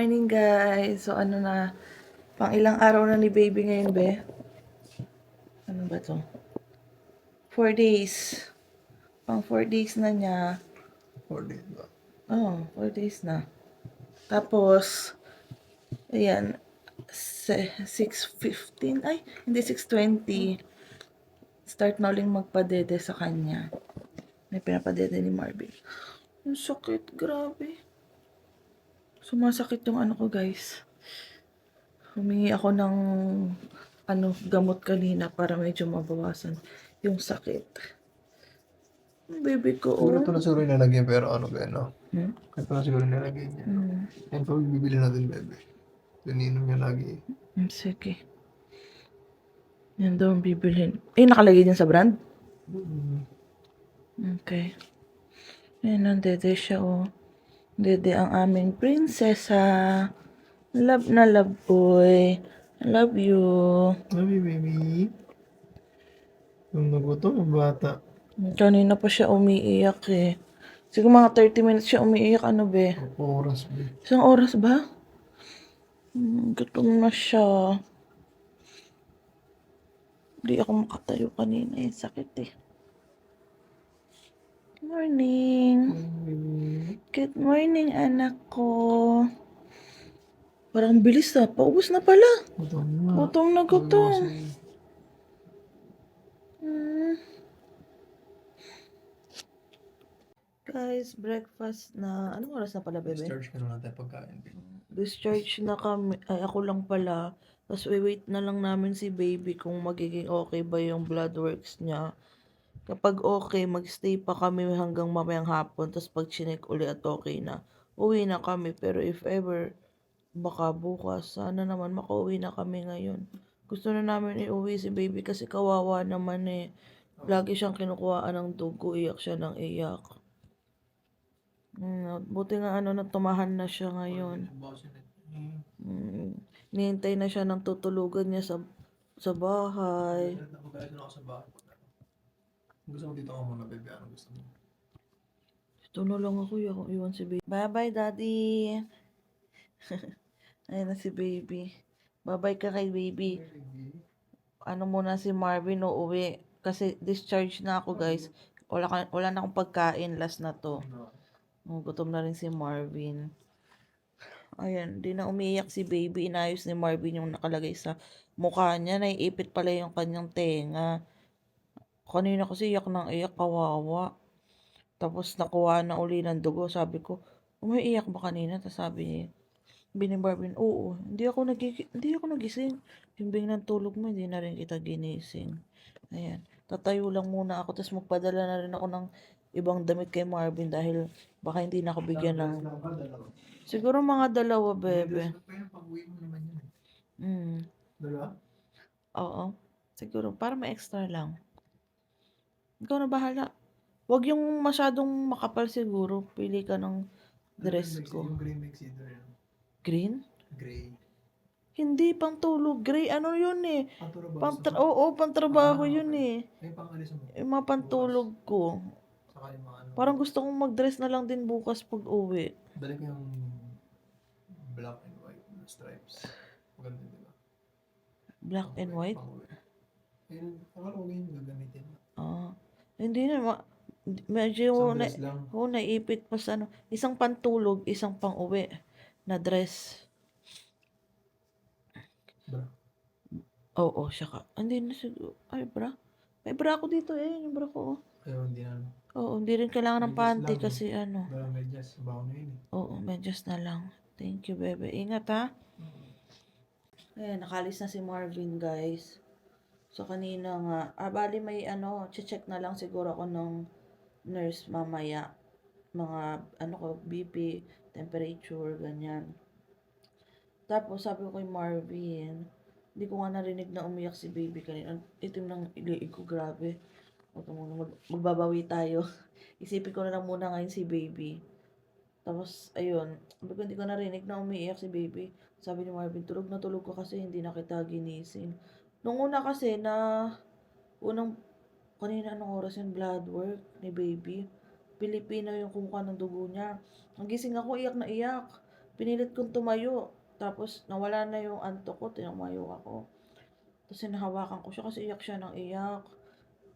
morning guys. So ano na, pang ilang araw na ni baby ngayon be? Ano ba to? 4 days. Pang 4 days na niya. 4 days ba? Oh, 4 days na. Tapos, ayan, 6:15, ay, hindi 6:20. Start na uling magpadede sa kanya. May pinapadede ni Marvin. Ang sakit, grabe. Sumasakit yung ano ko guys. Humingi ako ng gamot kanina para medyo mabawasan yung sakit. Ang baby ko, Siguro oh. ito na siguro nilalagyan pero ano ba no? Hmm? Ito na siguro nilalagyan niya. Yan pa bibili natin bebe. Ininom niya lagi. Sige. Yan daw ang bibilhin. Nakalagay din sa brand? Okay. Ayan ang dede siya, oh. Dede ang aming prinsesa. Love na love, boy. I love you. Love you, baby. Yung nagutom, yung bata. Kanina pa siya umiiyak eh. Siguro mga 30 minutes siya umiiyak, ano be? Oras be. Isang oras ba? Gutom na siya. Hindi ako makatayo kanina. Sakit eh. Morning. Good morning, anak ko. Parang bilis ah. Paubos na pala. Gutom na. Gutom na gutom. Guys, breakfast na. Anong oras na pala, bebe? Discharge ka na natin pagkain. Discharge na kami. Ay, ako lang pala. Tapos wait na lang namin si baby kung magiging okay ba yung blood works niya. Kapag okay, magstay pa kami hanggang mamayang hapon. Tapos pag chinek uli at okay na, uwi na kami. Pero if ever, baka bukas, sana naman makauwi na kami ngayon. Gusto na namin iuwi si baby kasi kawawa naman eh. Lagi siyang kinukuhaan ng dugo, iyak siya ng iyak. Buti nga natumahan na siya ngayon. Nihintay na siya ng tutulugan niya sa bahay. Gusto mo dito ako muna, bebe. Ano gusto mo? Ito na lang ako, iwan si baby. Bye-bye, daddy. Ayun na si baby. Bye-bye ka kay baby. Ano muna si Marvin uuwi. Kasi discharge na ako, guys. Wala na akong pagkain. Last na to. Gutom na rin si Marvin. Ayan, di na umiiyak si baby. Inayos ni Marvin yung nakalagay sa mukha niya. Naiipit pala yung kanyang tenga. Kanina kasi iyak ng iyak, kawawa. Tapos nakuha na uli ng dugo. Sabi ko, umiiyak ba kanina? Tapos sabi ni Marvin, oo, hindi ako nagising. Himbing ng tulog mo, hindi na rin kita ginising. Ayan, tatayo lang muna ako. Tapos magpadala na rin ako ng ibang damit kay Marvin dahil baka hindi na ako bigyan ng... Siguro mga 2, bebe. Dalawa? Oo. Siguro, para may extra lang. Ikaw na bahala. Huwag yung masyadong makapal siguro. Pili ka ng dress ko. Yung green mix either. Green? Gray. Hindi, pang tulog. Gray, ano yun eh. Panturabaho. Oo, pang-trabaho yun eh. Ay, pang-alis mo. Yung mga pantulog ko. Saka yung mga ano. Parang gusto kong mag-dress na lang din bukas pag uwi. Dali ko yung black and white na stripes. Maganda, di ba? Black and white? Ayun, akala ko yung gagamitin. Hindi na. Medyo Isang dress lang. naipit pa sa isang pantulog, isang pang uwi na dress. Bra. Oo, siya ka. Hindi na siguro. Ay, bra. May bra ako dito eh. Yung bra ko. Pero hindi na. Oo, hindi rin kailangan ng Medyas panty lang, kasi ano. Wala medyas. Bago na yun eh. Oo, medyas na lang. Thank you, bebe. Ingat ha. Ayan, nakalis na si Marvin, guys. So, kanina nga. Bali may check na lang siguro ako ng nurse mamaya. Mga, BP, temperature, ganyan. Tapos, sabi ko kay Marvin, hindi ko nga narinig na umiyak si baby kanina. Itim ng iliig ko, grabe. Magbabawi tayo. Isipin ko na lang muna ngayon si baby. Tapos, ayun. Sabi ko, hindi ko narinig na umiiyak si baby. Sabi ni Marvin, tulog na tulog ko kasi hindi na kita ginising. Nung una kasi kanina anong oras yung blood work ni baby. Pilipino yung kumuha ng dugo niya. Ang gising ako, iyak na iyak. Pinilit kong tumayo. Tapos, nawala na yung antok ko, tinamayo ako. Tapos, hinahawakan ko siya kasi iyak siya ng iyak.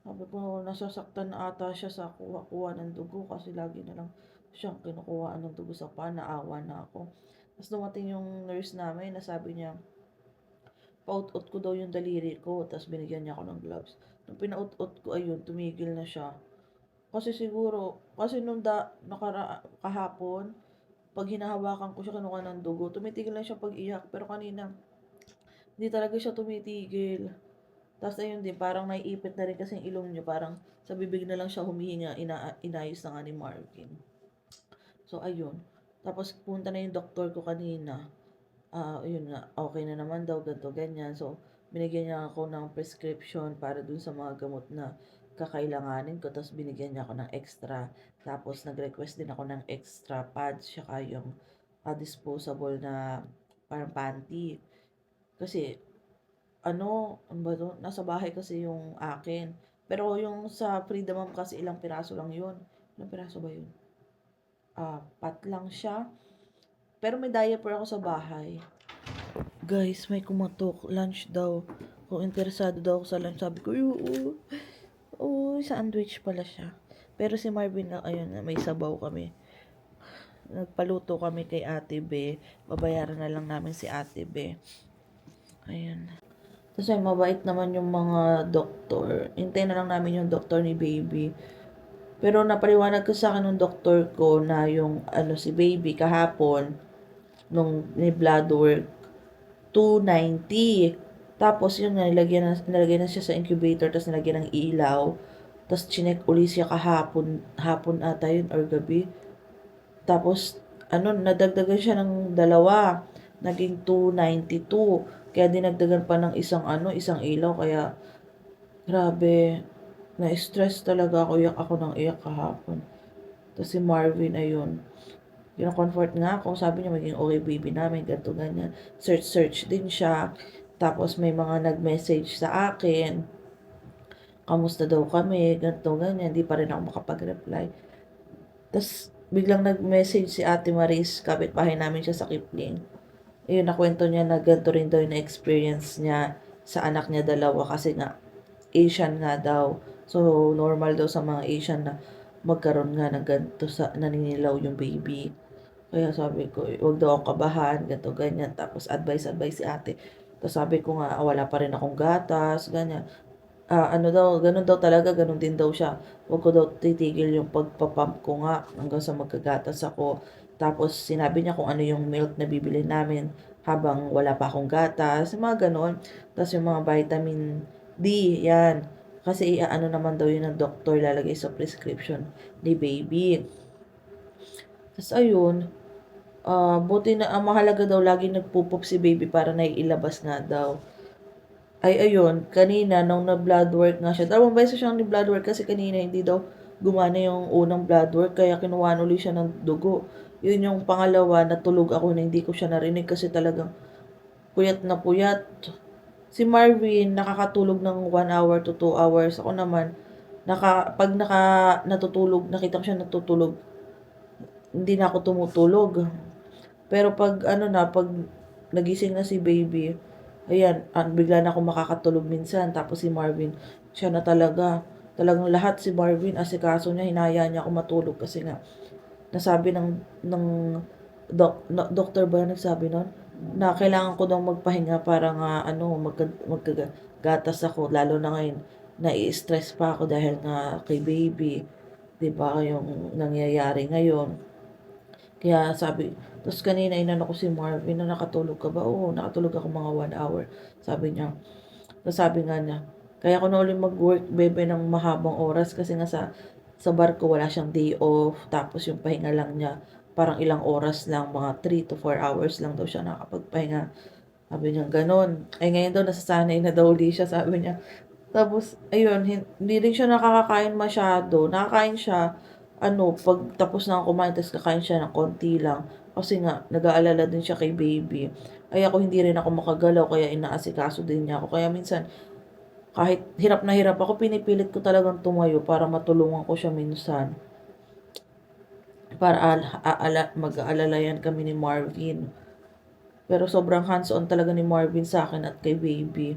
Sabi ko, nasasaktan na ata siya sa kuha-kuha ng dugo kasi lagi na lang siyang kinukuhaan ng dugo sa paa, naawa na ako. Tapos dumating yung nurse namin, nasabi niya, paut-ut ko daw yung daliri ko, tapos binigyan niya ako ng gloves. Nung pinaut-ut ko, ayun, tumigil na siya. Kasi siguro, kasi kahapon, pag hinahawakan ko siya, kinuha ng dugo, tumitigil na siya pag iyak. Pero kanina, hindi talaga siya tumitigil. Tapos ayun din, parang naiipit na rin kasi yung ilong niya, parang sa bibig na lang siya humihinga, inayos na nga ni Marvin. So ayun, tapos punta na yung doktor ko kanina. Yun nga, okay na naman daw, ganito, ganyan. So, binigyan niya ako ng prescription para dun sa mga gamot na kakailanganin ko. Tapos, binigyan niya ako ng extra. Tapos, nag-request din ako ng extra pads, saka yung disposable na parang panty. Kasi, ano ba to? Nasa bahay kasi yung akin. Pero yung sa Freedom Mom kasi ilang piraso lang yun. Ilang piraso ba yun? Pat lang siya. Pero may diaper ako sa bahay. Guys, may kumatok. Lunch daw. Kung interesado daw ako sa lunch, sabi ko, oo. Oo, sandwich pala siya. Pero si Marvin, ayun, may sabaw kami. Nagpaluto kami kay Ate Be. Babayaran na lang namin si Ate Be. Ayun. Tapos ay mabait naman yung mga doktor. Hintayin na lang namin yung doktor ni Baby. Pero napaliwanag ko sa akin ng doktor ko na yung si Baby kahapon nung ni blood work 290. Tapos yun nga, nilagyan na siya sa incubator, tapos nilagyan ng ilaw. Tapos chinek uli siya hapon ata yun or gabi. Tapos nadagdagan siya ng dalawa. Naging 292. Kaya dinagdagan pa ng isang ilaw. Kaya, grabe, na-stress talaga ako. Iyak ako ng iyak kahapon. Tapos si Marvin, ayun. Kino-comfort nga ako. Sabi niya, maging okay baby namin, ganito, ganyan. Search din siya. Tapos may mga nag-message sa akin. Kamusta daw kami, ganito, ganyan. Di pa rin ako makapag-reply. Tapos, biglang nag-message si Ate Maris, kapitbahay namin siya sa Kipling. Ayun, nakwento niya na ganito rin daw yung experience niya sa anak niya dalawa kasi nga, Asian nga daw. So, normal daw sa mga Asian na magkaroon nga ng ganito sa naninilaw yung baby. Kaya sabi ko, huwag daw akong kabahan, ganito, ganyan. Tapos advice si ate. Tapos sabi ko nga, wala pa rin akong gatas, ganyan. Ganun daw talaga, ganun din daw siya. Huwag ko daw titigil yung pagpapump ko nga hanggang sa magkagatas ako. Tapos sinabi niya kung ano yung milk na bibili namin habang wala pa akong gatas, mga ganon. Tapos yung mga vitamin D, yan. Kasi naman daw yun ng doktor lalagay sa prescription ni baby. Tapos ayun, buti na, ang mahalaga daw, lagi nagpupup si baby para naiilabas nga daw. Ay, ayun, kanina, nung na-blood work nga siya, 2 beses siyang ni-blood work kasi kanina hindi daw gumana yung unang blood work, kaya kinuha uli siya ng dugo. Yun yung pangalawa, natulog ako na hindi ko siya narinig kasi talagang puyat na puyat. Si Marvin, nakakatulog ng 1 hour to 2 hours. Ako naman, pag natutulog, nakita ko siya natutulog, hindi na ako tumutulog. Pero pag pag nagising na si baby, ayan, bigla na ako makakatulog minsan. Tapos si Marvin, siya na talaga. Talagang lahat si Marvin, asikaso niya, hinaya niya ako matulog kasi nga, nasabi ng doktor ba nagsabi nun? Na kailangan ko daw magpahinga para nga, magkagatas ako. Lalo na ngayon, nai-stress pa ako dahil nga kay baby. 'Di ba yung nangyayari ngayon? Kaya sabi, tapos kanina inano ko si Marvin na nakatulog ka ba? Oo, nakatulog ako mga 1 hour. Sabi niya, tapos sabi nga niya, kaya ko na ulit mag-work, bebe, ng mahabang oras kasi nga sa barko wala siyang day off. Tapos yung pahinga lang niya, parang ilang oras lang, mga 3 to 4 hours lang daw siya nakapagpahinga. Sabi niya, ganon. Ay ngayon daw, nasasanay na daw ulit siya, sabi niya. Tapos, ayun, hindi rin siya nakakakain masyado. Nakakain siya, pag tapos na kumain, tapos kakain siya ng konti lang. Kasi nga, nag-aalala din siya kay baby. Ay ako, hindi rin ako makagalaw, kaya inaasikaso din niya ako. Kaya minsan, kahit hirap na hirap ako, pinipilit ko talagang tumayo para matulungan ko siya minsan. para mag-aalalayan kami ni Marvin. Pero sobrang hands-on talaga ni Marvin sa akin at kay baby.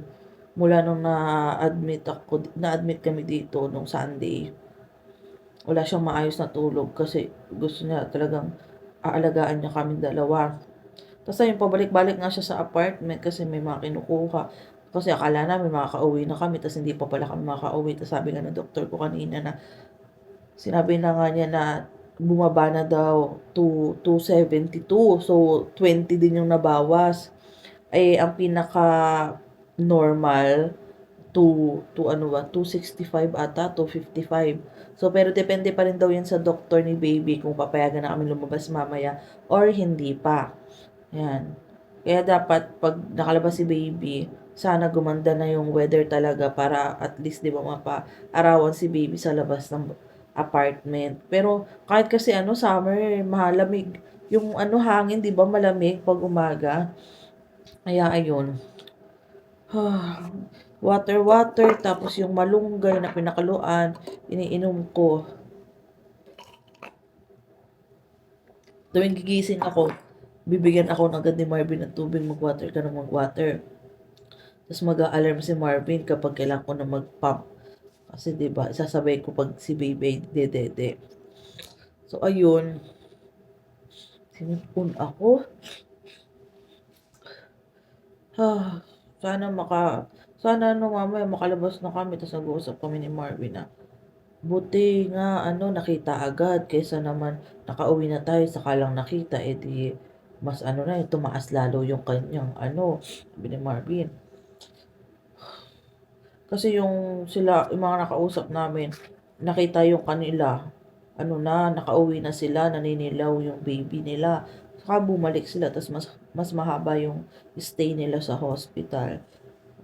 Mula nung na-admit kami dito nung Sunday. Wala siyang maayos na tulog kasi gusto niya talagang aalagaan niya kaming dalawa. Tapos ayun, pabalik-balik nga siya sa apartment kasi may mga kinukuha. Kasi akala namin makakauwi na kami, tapos hindi pa pala kami makakauwi. Tapos sabi nga ng doktor ko kanina na, sinabi na nga niya na bumaba na daw to 272. So, 20 din yung nabawas. Ay, ang pinaka normal to ano ba, 265 ata, 255. So, pero depende pa rin daw yan sa doktor ni baby kung papayagan na kami lumabas mamaya or hindi pa. Yan. Kaya dapat pag nakalabas si baby, sana gumanda na yung weather talaga para at least 'di ba mapa-arawan si baby sa labas ng apartment. Pero kahit kasi ano summer, malamig yung ano hangin 'di ba malamig pag umaga. Kaya ayun. Water tapos yung malunggay na pinakaluan iniinom ko. Tuwing gigising ako, bibigyan ako ng agad ni Marvin ng tubig, mag-water ka ng mag-water. Tapos mag-a-alarm si Marvin kapag kailangan ko na mag-pump. Kasi 'di ba, isasabay ko pag si baby dedede. So ayun, sinipon ako. Ah, sana sana no mamaya makalabas na kami tapos nag-uusap kami ni Marvin na buti nga ano nakita agad kaysa naman nakauwi na tayo saka lang nakita edi mas ano na tumaas lalo yung kanyang ano, sabi ni Marvin. Kasi yung mga nakausap namin, nakita yung kanila, ano na, nakauwi na sila, naninilaw yung baby nila. Saka bumalik sila, tapos mas mahaba yung stay nila sa hospital.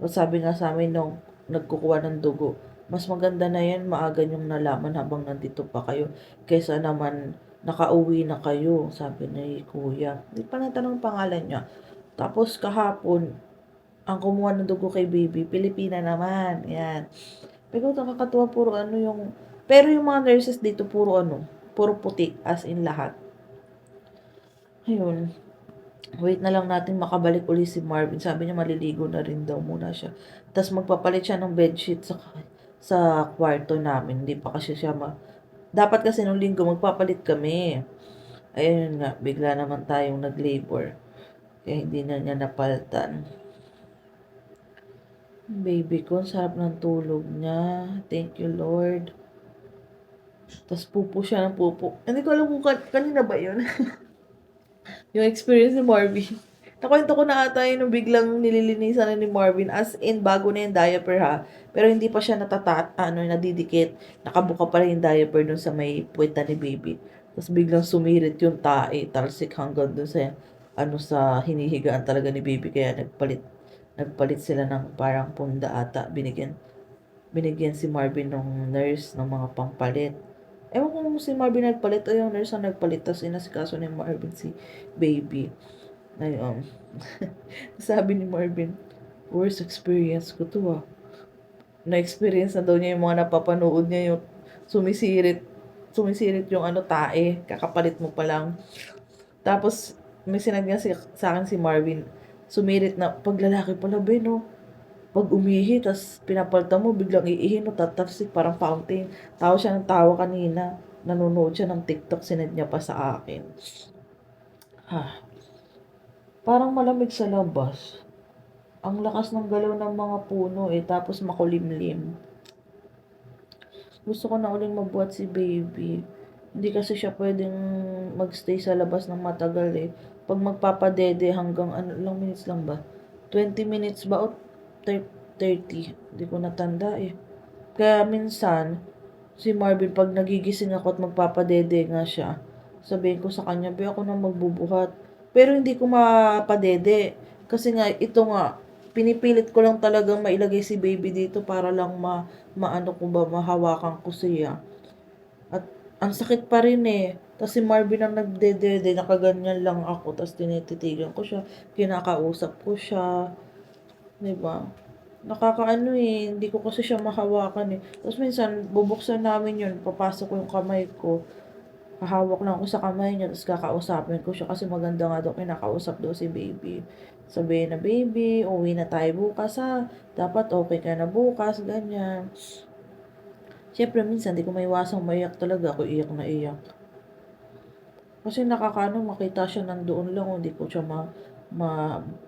Sabi nga sa amin nung nagkukuha ng dugo, mas maganda na yan, maaga yung nalaman habang nandito pa kayo, kaysa naman nakauwi na kayo, sabi ni kuya. Hindi pa natanong pangalan niya. Tapos kahapon, ang kumuha ng dugo kay baby, Pilipina naman. Yan. Pero nakakatuwa puro ano yung... Pero yung mga nurses dito puro ano, puro puti as in lahat. Ayun. Wait na lang natin makabalik uli si Marvin. Sabi niya maliligo na rin daw muna siya. Tapos magpapalit siya ng bedsheet sa kwarto namin. Hindi pa kasi siya Dapat kasi nung linggo magpapalit kami. Ayun nga, bigla naman tayong nag-labor. Kaya hindi na niya napalitan. Baby ko, sarap ng tulog niya. Thank you, Lord. Tapos pupo siya ng pupo. Hindi ko alam kung kanina ba yun. Yung experience ni Marvin. Nakwento ko na ata yun nung biglang nililinisan na ni Marvin. As in, bago na yung diaper ha. Pero hindi pa siya nadidikit. Nakabuka pa rin yung diaper dun sa may puweta ni baby. Tapos biglang sumirit yung tae. Talsik hanggang dun sa hinihigaan talaga ni baby. Kaya nagpalit sila ng parang punda ata. Binigyan si Marvin ng nurse ng mga pampalit. Ewan ko kung si Marvin nagpalit o yung nurse ang nagpalit. Tapos inasikaso ni Marvin si baby. Ayun. Sabi ni Marvin, worst experience ko to ah. Na-experience na daw niya yung mga napapanood niya yung sumisirit. Sumisirit yung ano tae. Kakapalit mo pa lang. Tapos may sinabi sa akin si Marvin, sumirit na, pag lalaki pala ba no? Pag umihi, tas pinapalta mo, biglang iihi, no, tatalsik, parang fountain. Tawa siya ng tawa kanina. Nanonood siya ng TikTok, sinend niya pa sa akin. Parang malamig sa labas. Ang lakas ng galaw ng mga puno tapos makulimlim. Gusto ko na uling mabuhat si baby. Hindi kasi siya pwedeng magstay sa labas ng matagal Pag magpapadede hanggang ilang minutes lang ba? 20 minutes ba o 30? Hindi ko natanda Kaya minsan, si Marvin pag nagigising ako at magpapadede nga siya, sabihin ko sa kanya, "Be, ako na magbubuhat." Pero hindi ko mapadede. Kasi nga, ito nga, pinipilit ko lang talagang mailagay si baby dito para lang maano ko ba, mahawakan ko siya. At ang sakit pa rin Tapos si Marvin ang nagdedede, nakaganyan lang ako, tapos tinititigan ko siya, kinakausap ko siya, 'di ba? Nakakaano hindi ko kasi siya mahawakan Tapos minsan, bubuksan namin yun, papasok ko yung kamay ko, hahawak lang ako sa kamay niya, tapos kakausapin ko siya kasi maganda nga daw kinakausap daw si baby. Sabihin na, baby, uwi na tayo bukas ha. Dapat okay ka na bukas, ganyan. Siyempre, minsan, di ko maiwasang maiyak talaga. Ako iyak na iyak. Kasi nakakaano, makita siya nandoon lang, hindi ko siya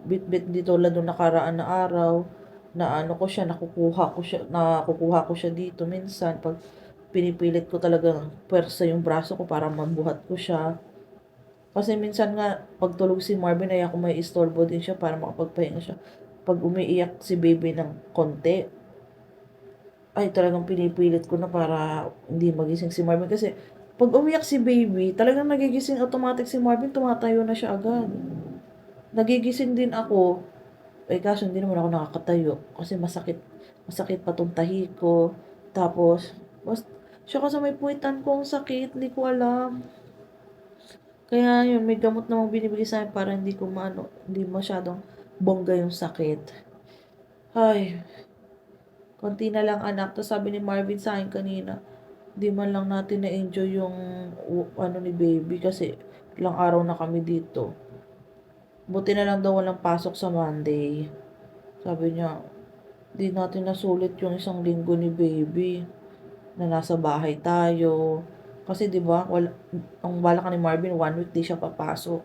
bit-bit dito tulad nung nakaraan na araw na ano ko siya, nakukuha ko siya dito minsan pag pinipilit ko talaga pwersa yung braso ko para mabuhat ko siya. Kasi minsan nga, pag tulog si Marvin, ay ako may istorbo din siya para makapagpahinga siya. Pag umiiyak si baby ng konti, ay talagang pinipilit ko na para hindi magising si Marvin. Kasi pag umiyak si baby, talagang nagigising automatic si Marvin, tumatayo na siya agad. Nagigising din ako, kaso hindi naman ako nakakatayo kasi masakit pa tong tahi ko. Tapos, siya kasi may puwitan ko ang sakit, hindi ko alam. Kaya yun, may gamot namang binibigay sa akin para hindi masyadong bongga yung sakit. Ay, konti na lang anak. Tapos sabi ni Marvin sa akin kanina, di man lang natin na-enjoy yung ano ni baby kasi ilang araw na kami dito. Buti na lang daw walang pasok sa Monday. Sabi niya, di natin nasulit yung isang linggo ni baby na nasa bahay tayo. Kasi 'di ba, ang balak ni Marvin 1 week di siya papasok.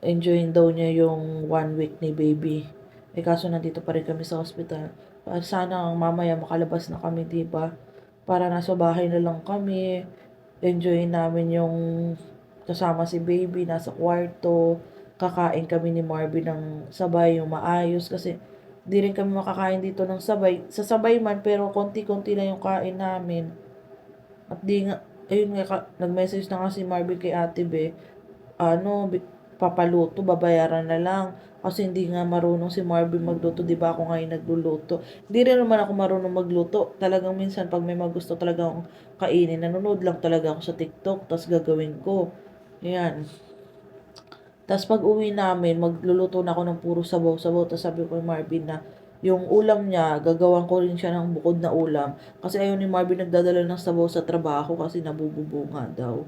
Enjoyin daw niya yung 1 week ni baby. Kaso nandito pa rin kami sa hospital. Sana mamaya makalabas na kami, 'di ba? Para nasa bahay na lang kami. Enjoyin namin yung kasama si baby, nasa kwarto. Kakain kami ni Marvin ng sabay, yung maayos. Kasi di rin kami makakain dito ng sabay. Sa sabay man, pero konti-konti lang yung kain namin. At di nga, ayun nga, nag-message na nga si Marvin kay Ate Be, papaluto, babayaran na lang. Kasi hindi nga marunong si Marvin magluto, di ba ako ngayon nagluluto. Hindi rin naman ako marunong magluto. Talagang minsan pag may magusto talaga akong kainin, nanonood lang talaga ako sa TikTok, tapos gagawin ko. Ayan. Tapos pag uwi namin, magluluto na ako ng puro sabaw-sabaw. Tapos sabi ko kay Marvin na yung ulam niya, gagawan ko rin siya ng bukod na ulam. Kasi ayaw ni Marvin nagdadala ng sabaw sa trabaho kasi nabububunga daw.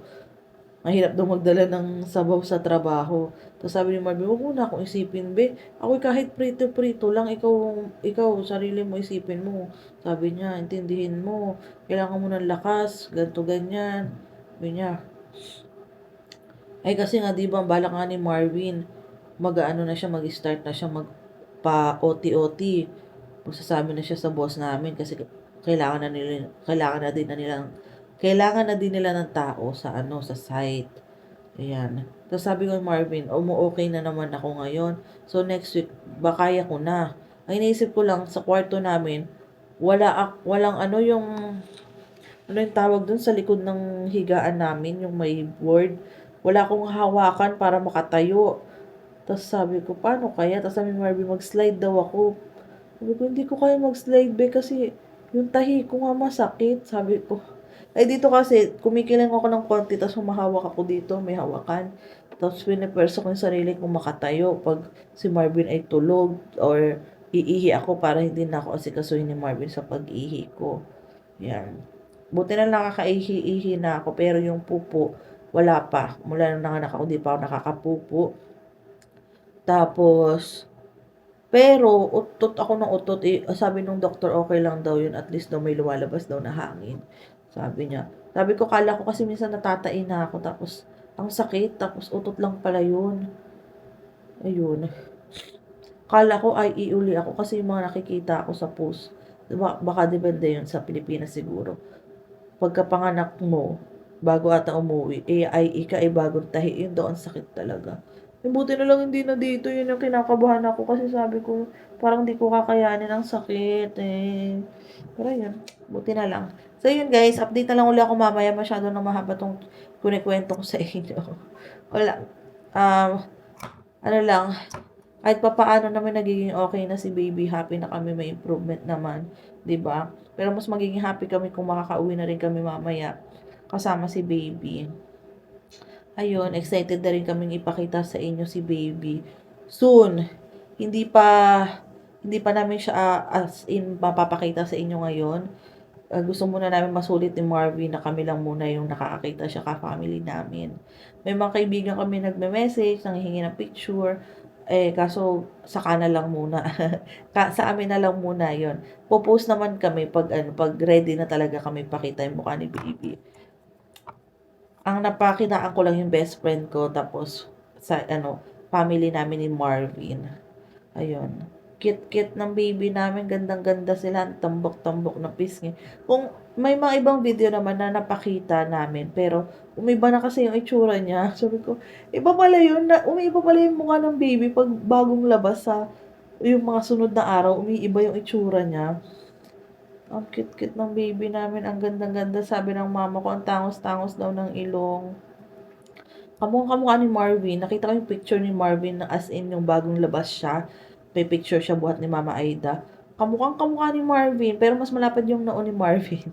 Mahirap daw magdala ng sabaw sa trabaho. Tapos sabi ni Marvin, huwag mo na akong isipin, be. Ako kahit prito-prito lang, ikaw, sarili mo isipin mo. Sabi niya, intindihin mo. Kailangan mo ng lakas, ganto ganyan. Sabi niya, ay kasi nga, di ba, ang balak nga ni Marvin, mag-ano na siya, mag-start na siya, magpa-OT-OT. Magsasabi na siya sa boss namin kasi kailangan na din nila ng tao sa site. Ayan. Tapos sabi ko kay Marvin, okay na naman ako ngayon. So next week, kaya ko na. Ay naisip ko lang sa kwarto namin, walang ano yung tawag dun sa likod ng higaan namin, yung may board. Wala akong hawakan para makatayo. Tapos sabi ko, paano kaya? Tapos sabi ni Marvin, mag-slide daw ako. Sabi ko, hindi ko kaya mag-slide be kasi yung tahi ko nga masakit. Sabi ko, ay dito kasi, kumikiling ako ng konti, tapos humahawak ako dito, may hawakan. Tapos piniperso ko yung sarili kong makatayo pag si Marvin ay tulog or iihi ako para hindi na ako asikasuhin ni Marvin sa pag-ihi ko. Yan. Buti na nakakaihi-ihi na ako, pero yung pupo, wala pa. Mula nung nanganak ako, di pa ako nakakapupo. Tapos, pero utot ako ng utot. Sabi nung doktor, okay lang daw yun. At least daw may lumalabas daw na hangin. Sabi niya. Sabi ko, kala ko kasi minsan natatain na ako. Tapos, ang sakit. Tapos, utot lang pala yun. Ayun. Kala ko ay iuli ako kasi yung mga nakikita ako sa post. Baka depende yun sa Pilipinas siguro. Pagkapanganak mo, bago ata umuwi, ay bagong tahi. Yun daw, ang sakit talaga. Buti na lang hindi na dito. Yun yung kinakabahan ako kasi sabi ko, parang di ko kakayanin ang sakit eh. Pero yun, buti na lang. So yun guys, update na lang uli ako mamaya. Masyado na mahaba tong kunikwento ko sa inyo. Wala. Ano lang, kahit papaano naman nagiging okay na si baby, happy na kami, may improvement naman, 'di ba? Pero mas magiging happy kami kung makakauwi na rin kami mamaya kasama si baby. Ayun, excited na rin kaming ipakita sa inyo si baby. Soon, hindi pa namin siya as in mapapakita sa inyo ngayon. gusto muna namin masulit ni Marvin na kami lang muna yung nakakakita siya ka-family namin. May mga kaibigan kami nagme-message, nanghihingi ng picture, kaso saka na lang muna. Sa amin na lang muna yon. Po-post naman kami pag ready na talaga kami pakita yung mukha ni baby. Ang napakitaan ko lang yung best friend ko, tapos sa family namin ni Marvin. Ayun. Cute-cute ng baby namin. Gandang-ganda sila. Ang tambok-tambok na pisngi. Kung may mga ibang video naman na napakita namin, pero umiba na kasi yung itsura niya. Sabi ko, iba pala yun. Umiiba pala yung mukha ng baby pag bagong labas sa yung mga sunod na araw. Umiiba yung itsura niya. Ang cute-cute ng baby namin. Ang gandang-ganda. Sabi ng mama ko, ang tangos-tangos daw ng ilong. Kamukha ni Marvin. Nakita ko yung picture ni Marvin na as in yung bagong labas siya. May picture siya buhat ni Mama Aida. Kamukha ni Marvin, pero mas malapad yung noo ni Marvin.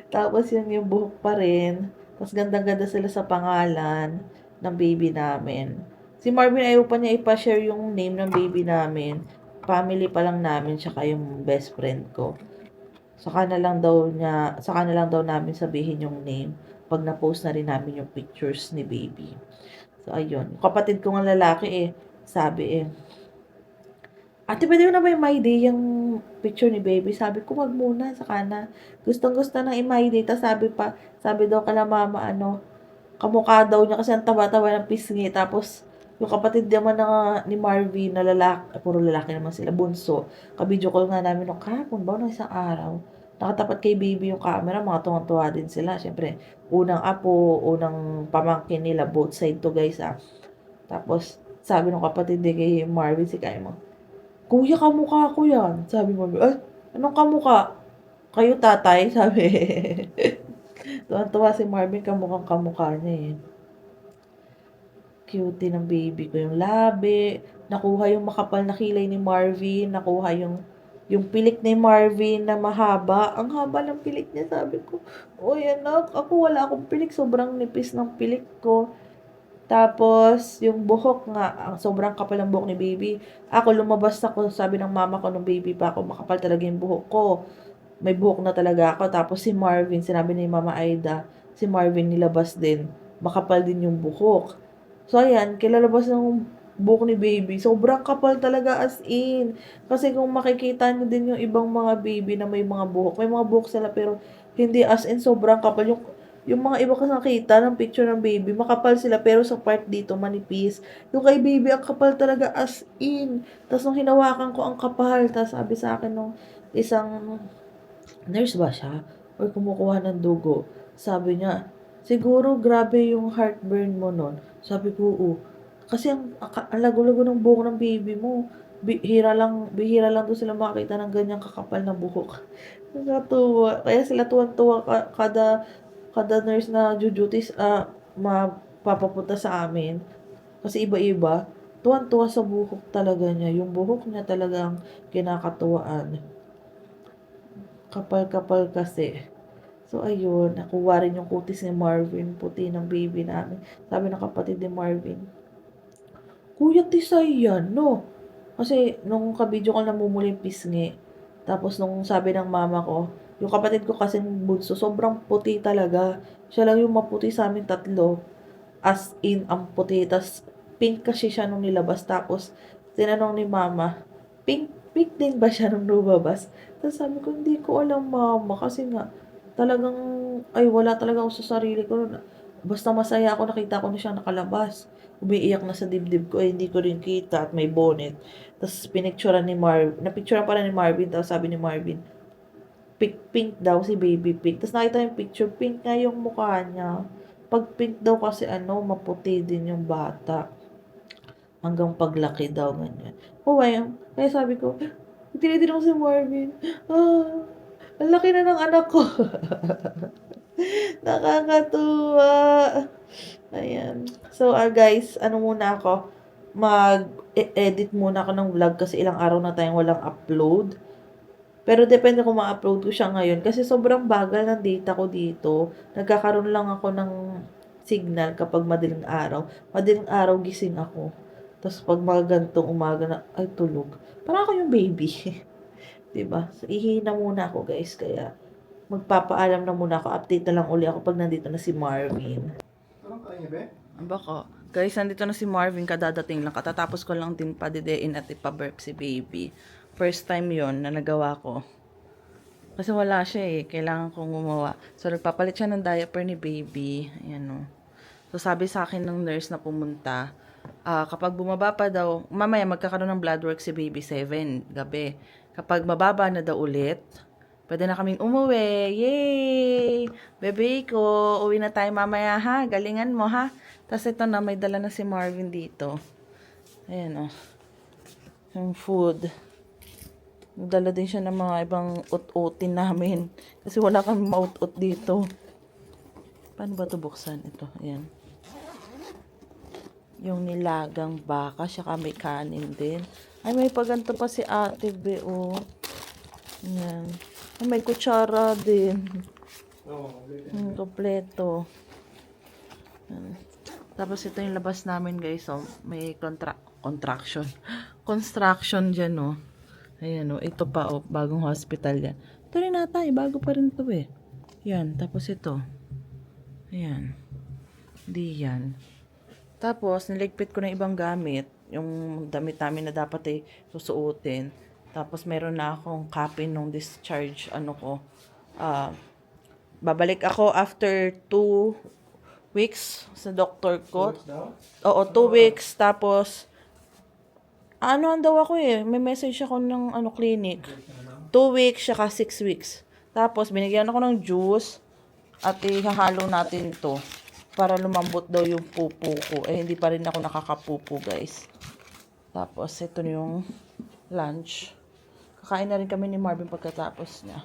Tapos yung buhok pa rin. Tapos ganda-ganda sila sa pangalan ng baby namin. Si Marvin ayaw pa niya ipa-share yung name ng baby namin. Family pa lang namin, tsaka yung best friend ko. Saka na lang daw namin sabihin yung name pag na-post na rin namin yung pictures ni baby. So, ayun. Yung kapatid ko nga lalaki sabi ate, pwede mo na ba i-my day yung picture ni baby? Sabi ko, wag muna, saka na. Gustong-gusto nang i-my day. Tapos sabi daw kala mama, kamukha daw niya kasi ang taba-taba ng pisngi. Tapos, yung kapatid naman ni Marvin na lalaki, puro lalaki naman sila, bunso. Ka-video call nga namin nung kahapon ba, ng isang araw. Nakatapat kay baby yung camera, mga tuwang-tuwa din sila. Siyempre, unang apo, unang pamangkin nila, both side to guys Tapos, sabi ng kapatid ni kay Marvin, si Kaimo, kuya, kamukha ko yan. Sabi mo, anong kamukha? Kayo tatay, sabi. Tuwan-tuwa si Marvin, kamukha niya Cutie ng baby ko. Yung labi, nakuha yung makapal na kilay ni Marvin, nakuha yung pilik ni Marvin na mahaba. Ang haba ng pilik niya, sabi ko. Uy, anak, ako wala akong pilik. Sobrang nipis ng pilik ko. Tapos, yung buhok nga, sobrang kapal ng buhok ni baby. Ako, lumabas ako, sabi ng mama ko nung baby pa ako, makapal talaga yung buhok ko. May buhok na talaga ako. Tapos si Marvin, sinabi ni Mama Aida, si Marvin nilabas din. Makapal din yung buhok. So, ayan, kilalabas ng buhok ni baby. Sobrang kapal talaga as in. Kasi kung makikita nyo din yung ibang mga baby na may mga buhok. May mga buhok sila pero hindi as in sobrang kapal. Yung mga iba kasi nakita ng picture ng baby, makapal sila pero sa part dito manipis. Yung kay baby, ang kapal talaga as in. Tapos nung hinawakan ko, ang kapal. Tapos sabi sa akin nung isang nurse ba siya? Or kumukuha ng dugo. Sabi niya, siguro grabe yung heartburn mo nun. Sabi ko, oo. Kasi ang lago-lago ng buhok ng baby mo. Bihira lang doon sila makakita ng ganyang kakapal na buhok. Nakatuwa. Kaya sila tuwan-tuwa kada nurse na jujutis mapapapunta sa amin. Kasi iba-iba. Tuwan-tuwa sa buhok talaga niya. Yung buhok niya talagang kinakatuwaan. Kapal-kapal kasi. So, ayun. Nakuha rin yung kutis ni Marvin. Puti ng baby namin. Sabi ng kapatid ni Marvin, Kuya, tisay yan, no? Kasi, nung kabidyo ko namumula yung pisngi. Tapos, nung sabi ng mama ko, yung kapatid ko kasing bunso, sobrang puti talaga. Siya lang yung maputi sa amin tatlo. As in, ang puti. Tapos, pink kasi siya nung nilabas. Tapos, tinanong ni mama, pink din ba siya nung lumabas? Tapos sabi ko, hindi ko alam mama. Kasi nga, talagang, wala talaga ako sa sarili ko. Basta masaya ako, nakita ko na siya nakalabas. Umiiyak na sa dibdib ko, hindi ko rin kita at may bonnet. Tapos, napicturean pala ni Marvin. Tapos sabi ni Marvin, pink daw si baby pink. Tapos nakita yung picture, pink nga yung mukha niya. Pag pink daw kasi maputi din yung bata. Hanggang paglaki daw, ganyan. Kaya sabi ko, tinitin ko si Marvin. Ang laki na ng anak ko. Nakakatuwa. Ayan. So, guys, muna ako? Mag-edit muna ako ng vlog kasi ilang araw na tayong walang upload. Pero depende kung ma-upload ko siya ngayon. Kasi sobrang bagal ng data ko dito. Nagkakaroon lang ako ng signal kapag madaling araw. Madaling araw gising ako. Tapos pag mga gantong umaga na, ay tulog. Parang ako yung baby. Diba? So, ihina muna ako guys. Kaya, magpapaalam na muna ako. Update na lang uli ako pag nandito na si Marvin. Anong kaya ba? Bako. Guys, nandito na si Marvin, kadadating lang. Katatapos ko lang din padidein at ipaburp si baby. First time yon na nagawa ko. Kasi wala siya eh. Kailangan kong gumawa. So, nagpapalit siya ng diaper ni baby. Ayan o. So, sabi sa akin ng nurse na pumunta, kapag bumaba pa daw, mamaya magkakaroon ng blood work si baby 7 gabi. Kapag mababa na daw ulit, pwede na kaming umuwi. Yay! Bebe ko, uwi na tayo mamaya ha. Galingan mo ha. Tapos ito na, may dala na si Marvin dito. Ayan o. Yung food. Dala din siya ng mga ibang ut-utin namin. Kasi wala kami maut-ut dito. Paano ba ito buksan? Ito, ayan. Yung nilagang baka, siya may kanin din. Ay, may paganto pa si ate, be, oh. Ayan. Ay, may kutsara din. Kompleto. Ayan. Tapos ito yung labas namin, guys. Oh. May construction dyan, oh. Ayan, oh. Ito pa, oh. Bagong hospital yan. Ito rin natay. Bago pa rin ito, eh. Yan. Tapos ito. Ayan. Di yan. Tapos, niligpit ko na ibang gamit. Yung damit namin na dapat susuotin. Tapos, meron na akong copy nung discharge, babalik ako after 2 weeks sa doktor ko. Oo, 2 weeks. Tapos, ang daw ako may message ako ng clinic. 2 weeks, saka 6 weeks. Tapos, binigyan ako ng juice at ihahalo natin to para lumambot daw yung pupo ko. Hindi pa rin ako nakakapupo, guys. Tapos, ito yung lunch. Kakain na rin kami ni Marvin pagkatapos niya.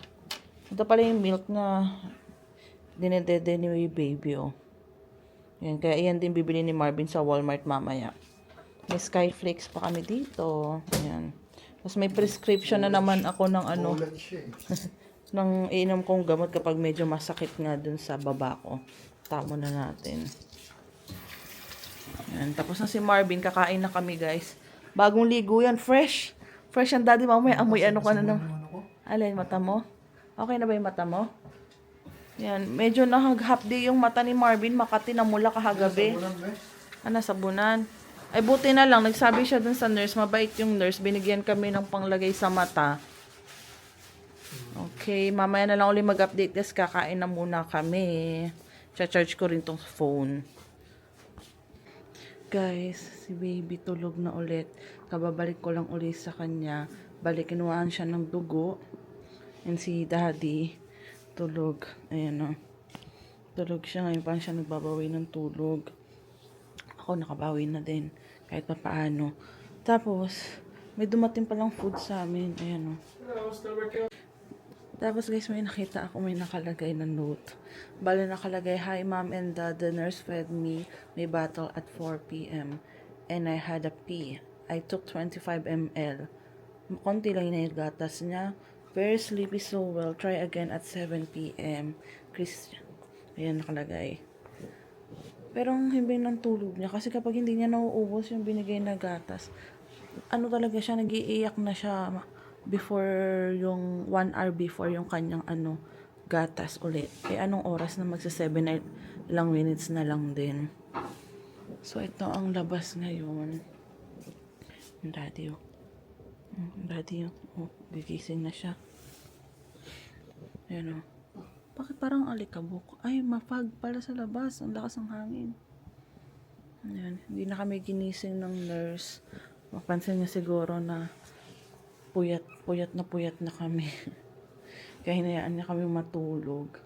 Ito pala yung milk na dinedede ni baby, oh. Yan, kaya iyan din bibili ni Marvin sa Walmart mamaya. May Skyflakes pa kami dito. Ayan. Tapos may prescription na naman ako ng ng iinom kong gamot kapag medyo masakit nga dun sa baba ko. Tamo na natin. Ayan. Tapos na si Marvin. Kakain na kami, guys. Bagong ligo yan. Fresh. Fresh ang daddy. Mamaya amoy ka na naman. Alin, mata mo? Okay na ba yung mata mo? Yan. Medyo nahag-half day yung mata ni Marvin. Makati na mula kahagabi. Sabunan. Ay, buti na lang. Nagsabi siya dun sa nurse. Mabait yung nurse. Binigyan kami ng panglagay sa mata. Okay. Mamaya na lang ulit mag-update. Yes, kakain na muna kami. Charge ko rin tong phone. Guys, si baby tulog na ulit. Kababalik ko lang ulit sa kanya. Balik, kinuhaan siya ng dugo. And si daddy, tulog. Ayan o. Tulog siya. Ngayon pa siya nagbabawi ng tulog. Ako nakabawi na din. Kahit pa paano. Tapos, may dumating palang food sa amin. Ayan o. Tapos guys, may nakita ako, may nakalagay na note. Bale nakalagay, "Hi mom and dad, the nurse fed me my bottle at 4 p.m. and I had a pee. I took 25 ml. Konti lang yung gatas niya. Very sleepy so well. Try again at 7 p.m. Christian." Ayan nakalagay. Pero ang himbing ng tulog niya, kasi kapag hindi niya nauubos yung binigay na gatas, talaga siya, nag-iiyak na siya before yung 1 hour before yung kanyang gatas ulit. Anong oras na magsa 7 lang minutes na lang din. So ito ang labas ngayon. Yung daddy gigising na siya. Ayan bakit parang alikabok? Ay, mafag pala sa labas. Ang lakas ng hangin. Ayan. Hindi na kami ginising ng nurse. Mapansin niya siguro na puyat na kami. Kaya hinayaan niya kami matulog.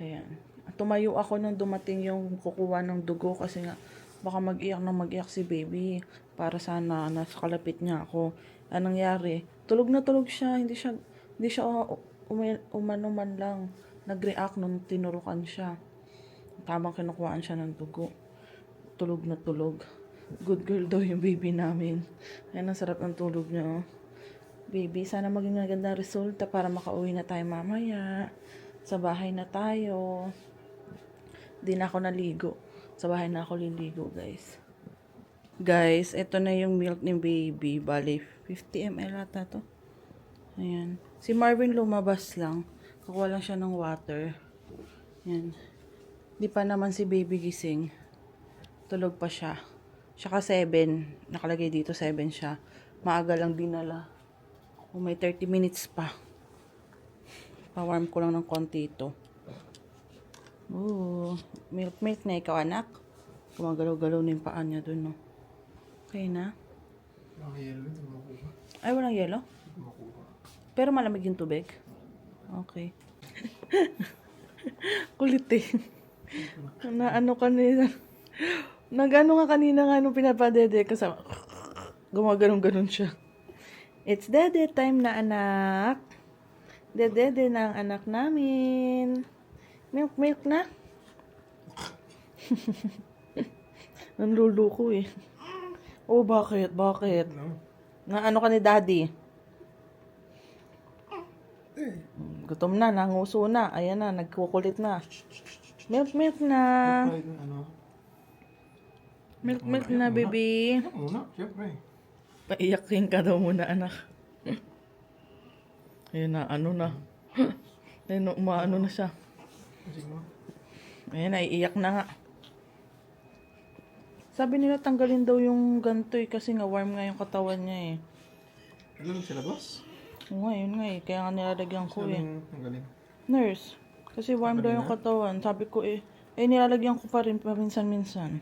Ayan. Tumayo ako nung dumating yung kukuha ng dugo kasi nga baka mag-iyak si baby para sana nasa kalapit niya ako. Anong nangyari? Tulog na tulog siya. Hindi siya umano man lang. Nag-react nung tinurukan siya. Tamang kinukuhaan siya ng dugo. Tulog na tulog. Good girl daw yung baby namin. Ayan, ang sarap ng tulog niya. Baby, sana maging maganda resulta para makauwi na tayo mamaya. Sa bahay na tayo. Di na ako naligo. Sa bahay na ako liligo, guys. Guys, ito na yung milk ni baby. Bali, 50 ml ata to. Ayan. Si Marvin lumabas lang. Kukuha lang siya ng water. Yan. Di pa naman si baby gising. Tulog pa siya. Tsaka 7. Nakalagay dito 7 siya. Maaga lang dinala. Kung may 30 minutes pa. Pa-warm ko lang ng konti ito. Ooh. Milk na ikaw, anak. Gumagalaw-galaw na yung paa niya dun, no? Okay na? Ang yellow, hindi ko makuha. Ay, walang yelo? Hindi ko makuha. Pero malamig yung tubig? Okay. Kulit eh. Na ano kanina. Nag-ano nga kanina nga nung pinapadede kasama. Gumaganon-ganon siya. It's dede time na anak. Dede na ang anak namin. Milk na. Nanluluko eh. Oh, bakit? Bakit? No? Na ano ka ni daddy? Eh. Gutom na, nanguso na. Ayan na, nagkukulit na. Milk na. Kahit na ano. Milk na, baby. Ano muna? Siyempre. Paiyakin ka daw muna, anak. Ayun na, ano na. Ayun, umaano na siya. Kasi mo. Ayun na, iiyak na nga. Sabi nila tanggalin daw yung ganto eh, kasi nga warm nga yung katawan niya eh. Alam sa labas? Oo nga, yun nga eh. Kaya nga nilalagyan ko eh. Ang galing. Nurse, kasi warm daw yung katawan. Sabi ko nilalagyan ko pa rin paminsan-minsan.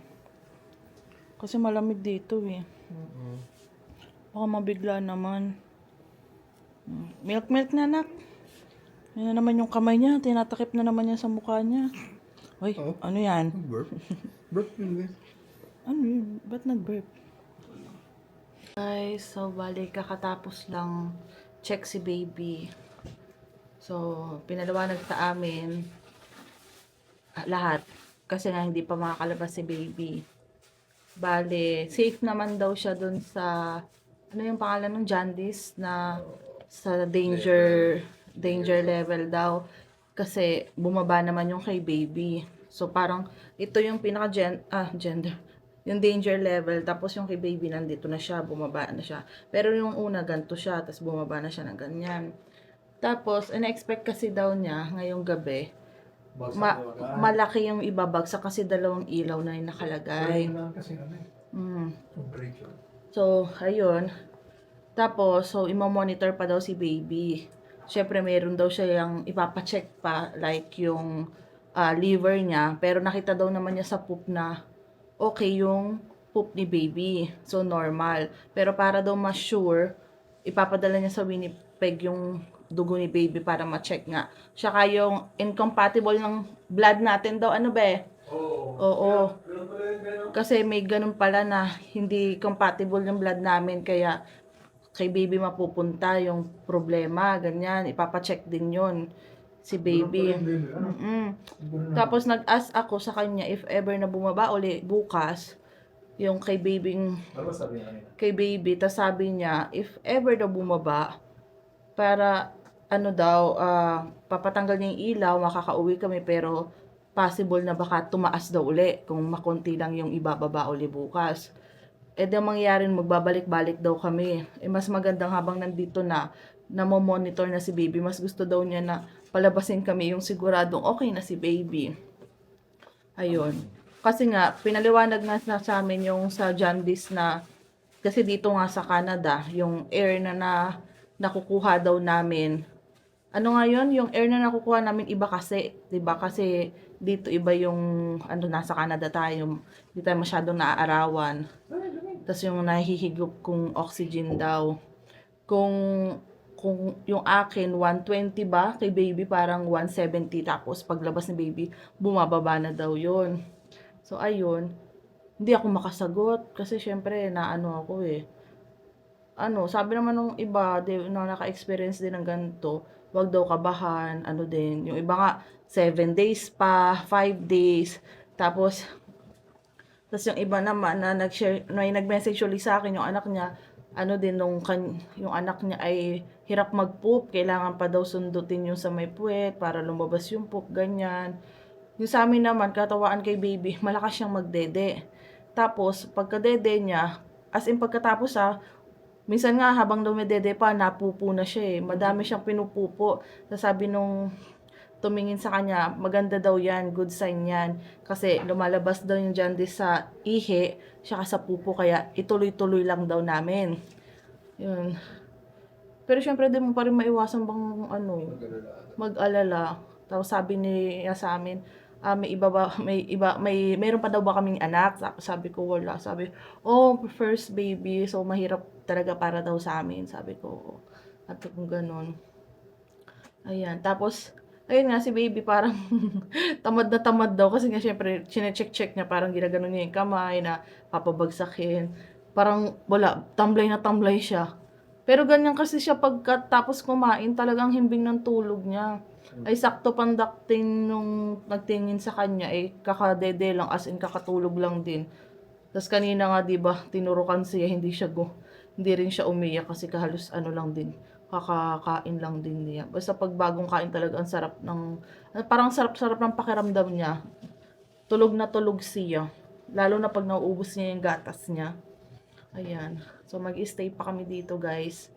Kasi malamig dito eh. Baka mabigla naman. Milk na, anak. Yan na naman yung kamay niya. Tinatakip na naman niya sa mukha niya. Uy, Oh. ano yan? Burp? Burp yun eh. Ano yun? Ba't nag-burp? Guys, so bali kakatapos lang check si baby. So, pinaliwanag sa amin lahat. Kasi nga hindi pa makakalabas si baby. Bale, safe naman daw siya dun sa, ano yung pangalan ng jaundice na sa danger level daw. Kasi bumaba naman yung kay baby. So, parang ito yung gender. Yung danger level, tapos yung kay baby nandito na siya, bumaba na siya. Pero yung una, ganito siya, tapos bumaba na siya ng ganyan. Tapos, in-expect kasi daw niya, ngayong gabi, malaki yung ibabagsak kasi dalawang ilaw na yung nakalagay. Kasi ano eh. Temperature. So, ayun. Tapos, so, imamonitor pa daw si baby. Siyempre, meron daw siya yung ipapacheck pa, like yung liver niya. Pero nakita daw naman niya sa poop na okay yung poop ni baby. So, normal. Pero para daw mas sure, ipapadala niya sa Winnipeg yung dugo ni baby para ma-check nga. Tsaka yung incompatible ng blood natin daw. Ano ba? Oo. Kasi may ganun pala na hindi compatible yung blood namin. Kaya kay baby mapupunta yung problema. Ganyan. Ipapacheck din yun. Si baby. Tapos nag-ask ako sa kanya if ever na bumaba uli bukas yung kay baby, tas sabi niya if ever na bumaba para ano daw papatanggal niya yung ilaw, makakauwi kami pero possible na baka tumaas daw uli kung makunti lang yung ibababa uli bukas. Daw mangyayari magbabalik-balik daw kami. Mas magandang habang nandito na monitor na si baby, mas gusto daw niya na palabasin kami yung siguradong okay na si baby. Ayun. Kasi nga, pinaliwanag na sa amin yung sa jaundice na, kasi dito nga sa Canada, yung air na nakukuha daw namin. Ano nga yun? Yung air na nakukuha namin iba kasi, 'di ba? Kasi dito iba yung nasa Canada tayo, hindi tayo masyadong naaarawan. Tapos yung nahihigop kong oxygen daw. Kung yung akin 120 ba kay baby parang 170, tapos paglabas ni baby bumababa na daw yun. So ayun, hindi ako makasagot kasi syempre naano ako sabi naman nung iba na naka-experience din ng ganito, wag daw kabahan, din, yung iba nga 7 days pa, 5 days, tapos yung iba naman na nag-share, may nag-message ulit sa akin yung anak niya, yung anak niya ay hirap mag-poop, kailangan pa daw sundutin yung sa may puwet para lumabas yung poop, ganyan. Yung sa amin naman, katawaan kay baby, malakas siyang magdede. Tapos, pagkadede niya, as in pagkatapos minsan nga habang dumedede pa, napupo na siya Madami siyang pinupupo. Sabi nung tumingin sa kanya, maganda daw yan, good sign yan. Kasi lumalabas daw yung jaundice sa ihi, tsaka sa pupo, kaya ituloy-tuloy lang daw namin. Yun. Pero syempre, di mo pa rin maiwasan bang Mag-alala. mag-alala. Tapos sabi niya sa amin, meron pa daw ba kaming anak? Sabi ko, wala. Sabi, first baby, so mahirap talaga para daw sa amin. Sabi ko, at kung ganun. Ayan, tapos, ayun nga, si baby parang tamad daw. Kasi nga, syempre, chinecheck niya, parang ginaganon niya yung kamay na papabagsakin. Parang, wala, tamblay siya. Pero ganyan kasi siya pagkatapos kumain, talagang himbing ng tulog niya. Ay sakto pandakting nung nagtingin sa kanya, kakadede lang, as in kakatulog lang din. Tapos kanina nga 'di ba, tinurukan siya, hindi rin siya umiyak kasi kahalos lang din, kakakain lang din niya. Basta pag bagong kain talaga ang sarap parang sarap-sarap ng pakiramdam niya. Tulog na tulog siya. Lalo na pag nauubos niya yung gatas niya. Ayan. So mag-stay pa kami dito, guys.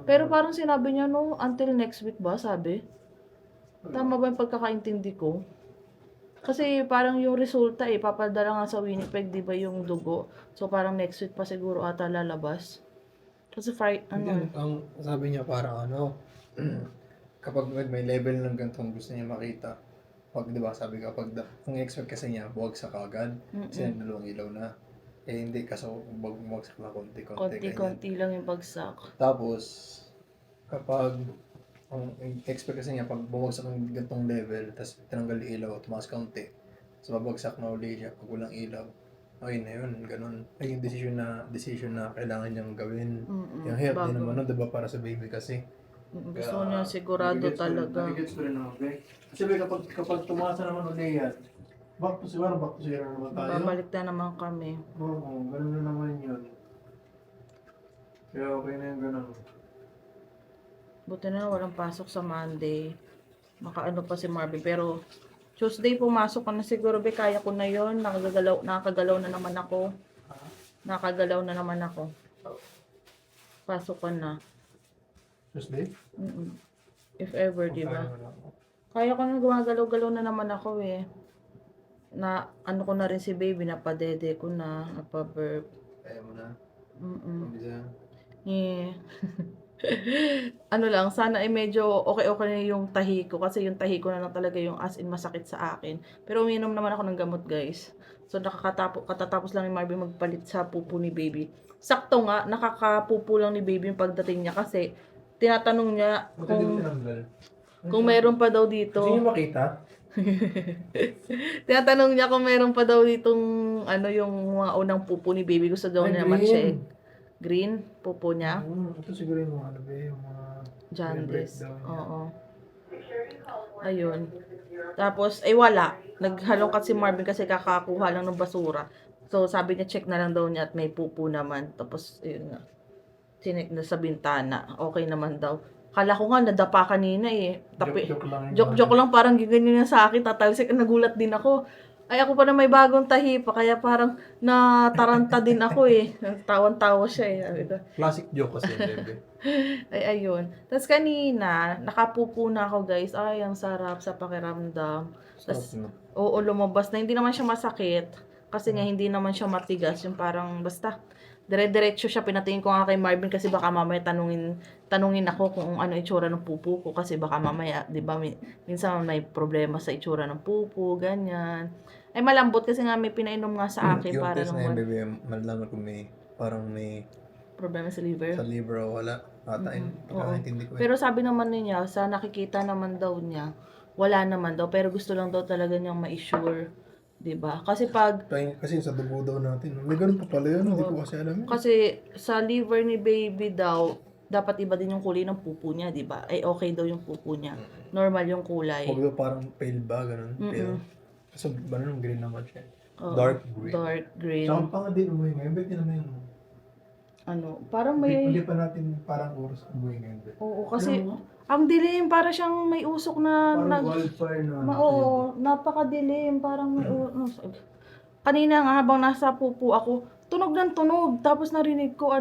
Pero parang sinabi niya until next week ba, sabi? Tama ba yung pagkakaintindi ko? Kasi parang yung resulta papadala nga sa Winnipeg, di ba yung dugo? So parang next week pa siguro ata lalabas. Kasi Hindi, ang sabi niya parang kapag may level ng ganitong gusto niya makita, pag, di ba, sabi ka, ang expect kasi niya, buwagsak agad, kasi dalawang ilaw na. Hindi, kaso bumagsak na konti-konti, ganyan. konti-konti lang yung bagsak. Tapos, kapag, ang expect kasi niya, pag bumagsak ng ganitong level, tapos tinanggal yung ilaw, tumaas kaunti, so babagsak na uli siya pag walang ilaw. Ayun na yun, ganun. Ay, yung decision na kailangan niyang gawin. Yung hirap din naman, diba, para sa baby kasi. Gusto niya sigurado talaga. Nagigets ko rin naman, be. Kasi be, kapag tumasa naman ulit yan, back to zero naman tayo. Babalik na naman kami. Oo, ganun na naman yun. Kaya okay na yung ganun. Buti na walang pasok sa Monday. Makaano pa si Marvin. Pero Tuesday pumasok ko na siguro. Kaya ko na yon. Nakagalaw na naman ako. Nakagalaw na naman ako. Pasok ko na. Tuesday? If ever, di ba? Kaya ko na, gumagalaw-galaw na naman ako Na ko na rin si baby, napadede ko na, napaburp. Kaya mo na? Yeah. Lang, sana medyo okay na yung tahi ko. Kasi yung tahi ko na lang talaga yung as in masakit sa akin. Pero uminom naman ako ng gamot, guys. So katatapos lang ni Marvin magpalit sa pupo ni baby. Sakto nga, nakakapupo lang ni baby yung pagdating niya. Kasi tinatanong niya kung meron pa daw dito. Gusto niyo makita? Tinatanong niya kung meron pa daw ditong yung mga unang pupo ni baby. Gusto daw niya ma-check. Green, pupo niya. Ito siguro yung mga yung mga jaundice. Oo. Ayun. Tapos, wala. Naghalongkat si Marvin kasi kakakuha lang ng basura. So, sabi niya, check na lang daw niya at may pupo naman. Tapos, yun nga. Sinek na sa bintana. Okay naman daw. Kala ko nga, nadapa kanina Joke lang, parang giganyan niya sa akin. Tatalsik, nagulat din ako. Ay, ako pa na may bagong tahi pa. Kaya parang nataranta din ako Tawan-tawa siya Classic joke kasi, bebe. Ay, ayun. Tapos kanina, nakapupo na ako, guys. Ay, ang sarap sa pakiramdam. Tapos, lumabas na. Hindi naman siya masakit. Kasi nga, hindi naman siya matigas. Yung parang, basta, dire-diretso siya. Pinatingin ko nga kay Marvin kasi baka mamaya tanungin ako kung ano itsura ng pupo ko. Kasi baka mamaya, di ba, minsan may problema sa itsura ng pupo, ganyan. Ay, malambot kasi nga may pinainom nga sa akin. Yung para test na yun, bebe, malalaman kung parang may problema sa liver. Sa liver o wala. Pagkakaintindi ko Pero sabi naman niya, sa nakikita naman daw niya, wala naman daw. Pero gusto lang daw talaga niyang ma-assure. Diba? Kasi kasi sa dugo daw natin. May ganun pa pala yun. Hindi ko kasi alam yun. Kasi sa liver ni baby daw, dapat iba din yung kulay ng pupo niya, diba? Ay, okay daw yung pupo niya. Normal yung kulay. Huwag daw parang pale ba, ganun. Pero, kasi ganun, green naman siya. Dark green. Dark green. Saka pa nga din umuwi ngayon. Ba't yun naman yun? Parang may... Hindi pa natin parang oras umuwi ngayon. Oo, kasi ang dilim, para siyang may usok na... Parang wildfire na. Oo, napakadilim, parang may... Kanina nga, habang nasa pupo ako, tunog ng tunog. Tapos narinig ko,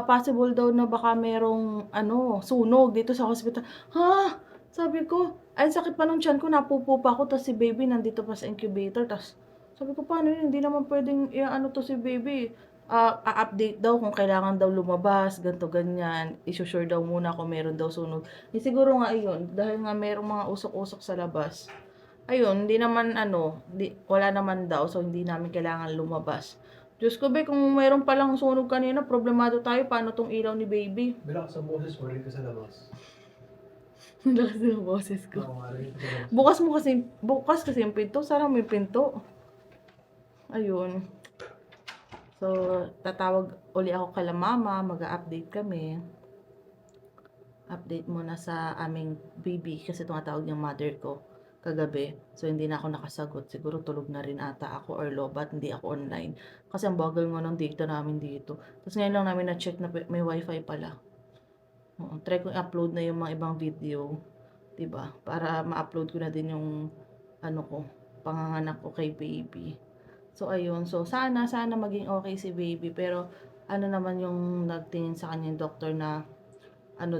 possible daw na baka merong, sunog dito sa hospital. Ha? Sabi ko, ay sakit pa ng tiyan ko, napupo pa ako, tas si baby nandito pa sa incubator, tas sabi ko, paano yun, hindi naman pwedeng, ano to si baby, a-update daw kung kailangan daw lumabas, ganto ganyan, isusure daw muna kung meron daw sunog. Siguro nga iyon, dahil nga merong mga usok-usok sa labas, ayun, hindi naman wala naman daw, so hindi namin kailangan lumabas. Diyos ko be, kung meron palang sunog kanina, problemado tayo, paano tong ilaw ni baby? Bilang sa boses mo rin ka sa labas. Lakas ng boses ko. Oo, rin ka sa labas. Bukas kasi yung pinto, sarang may pinto. Ayun. So, tatawag uli ako kala mama, mag-update kami. Update muna sa aming baby kasi tumatawag yung mother ko kagabi. So, hindi na ako nakasagot. Siguro tulog na rin ata ako or lobat, hindi ako online. Kasi ang bagal nga ng data namin dito. Tapos ngayon lang namin na-check na may wifi pala. Try ko i-upload na yung mga ibang video. 'Di ba? Para ma-upload ko na din yung panganganak ko kay baby. So, ayun. So, sana maging okay si baby. Pero, naman yung nagtingin sa kanya yung doktor na,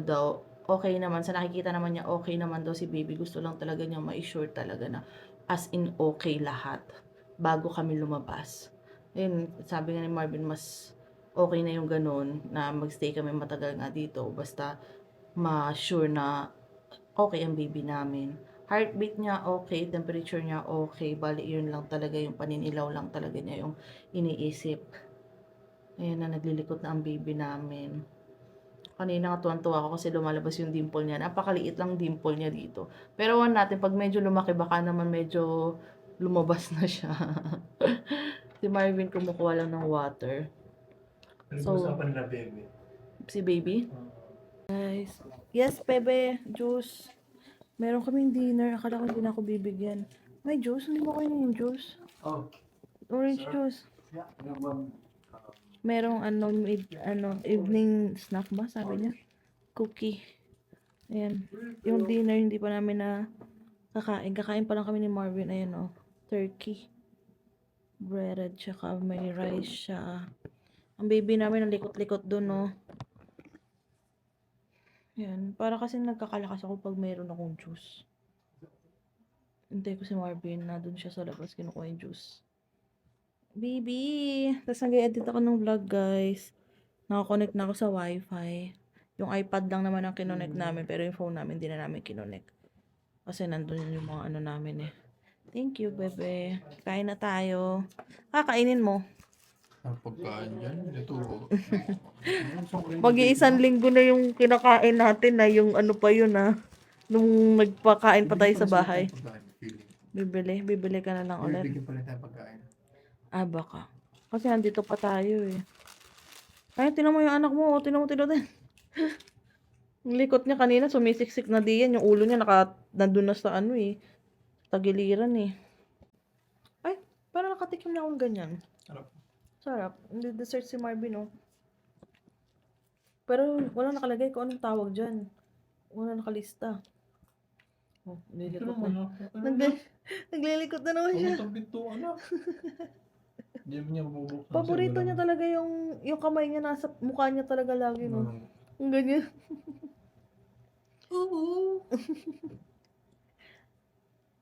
daw, okay naman. Sa nakikita naman niya, okay naman daw si baby. Gusto lang talaga niya ma-assure talaga na, as in okay lahat. Bago kami lumabas. Ayun, sabi nga ni Marvin, mas okay na yung ganun, na magstay kami matagal nga dito. Basta, ma-sure na okay ang baby namin. Heartbeat niya okay, temperature niya okay, bali yun lang talaga, yung paninilaw lang talaga niya yung iniisip. Ayan na, naglilikot na ang baby namin. Kanina nga tuwan-tuwa ako kasi lumalabas yung dimple niya. Napakaliit lang dimple niya dito. Pero natin, pag medyo lumaki, baka naman medyo lumabas na siya. Si Marvin kumukuha lang ng water. So, Pinag-usapan nila, baby. Si baby? Guys. Yes, bebe. Juice. Meron kaming dinner. Akala ko hindi na ako bibigyan. May juice? Hindi mo kayo yung juice? Oh. Orange juice. Merong evening snack ba? Sabi niya. Cookie. Ayan. Yung dinner hindi pa namin na kakain. Kakain pa lang kami ni Marvin. Ayan turkey. Breaded. Tsaka may rice siya. Ang baby namin nalikot-likot dun Ayan. Para kasi nagkakalakas ako pag mayroon akong juice. Hintay ko si Marvin, na doon siya sa labas, kinukuha yung juice. Baby! Tapos nag-edit ako ng vlog, guys. Nakakonect na ako sa wifi. Yung iPad lang naman ang kinonect namin, pero yung phone namin, hindi na namin kinonect. Kasi nandun yung mga namin eh. Thank you, bebe. Kain na tayo. Kakainin mo. Ang pagkain yan, ito. Mag-iisang linggo na yung kinakain natin na yung pa yun nung nagpakain pa tayo sa bahay. Bibili ka na lang ulit. Bibigyan pa rin tayo pagkain. Baka. Kasi nandito pa tayo eh. Ay, tinan mo yung anak mo. Tinan mo. Ang likot niya kanina, sumisiksik na diyan. Yung ulo niya nandun na sa tagiliran eh. Ay, parang nakatikim na akong ganyan. Sarap. Hindi dessert si Marvin Pero wala nakalagay kung anong tawag dyan. Wala nakalista. Nilikot na. Naglilikot na naman siya. Hindi niya mabubuksan. Paborito niya talaga yung kamay niya nasa mukha niya talaga lagi Ang ganyan.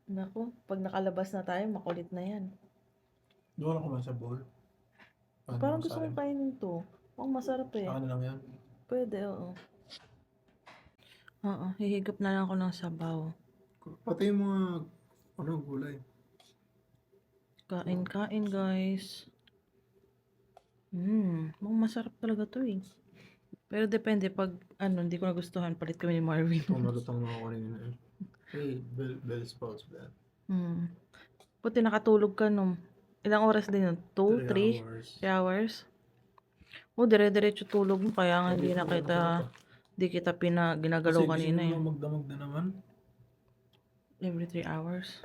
Naku, pag nakalabas na tayo, makulit na yan. Doon ako man sa bowl. Parang gusto kong kainin to. Ang masarap eh. Saan lang yan? Pwede, oo. Hihigop na lang ako ng sabaw. Pati yung mga gulay. Kain, guys. Masarap talaga to eh. Pero depende pag hindi ko nagustuhan, palit kami ni Marvin. Malutong na ako kanina eh. Hey, bell spouse ba? Buti nakatulog ka ilang oras din yun? 2, 3 hours? Dire-diretso tulog mo, kaya nga hindi kita ginagalaw kanina eh. Magdamag na naman. Every 3 hours.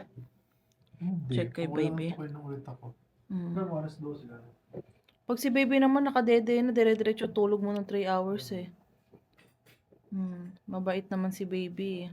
Check kay baby. Ulit ako. Pero oras 12 lang. Pag si baby naman nakadede na, dire-diretso tulog mo ng 3 hours eh. Mabait naman si baby eh.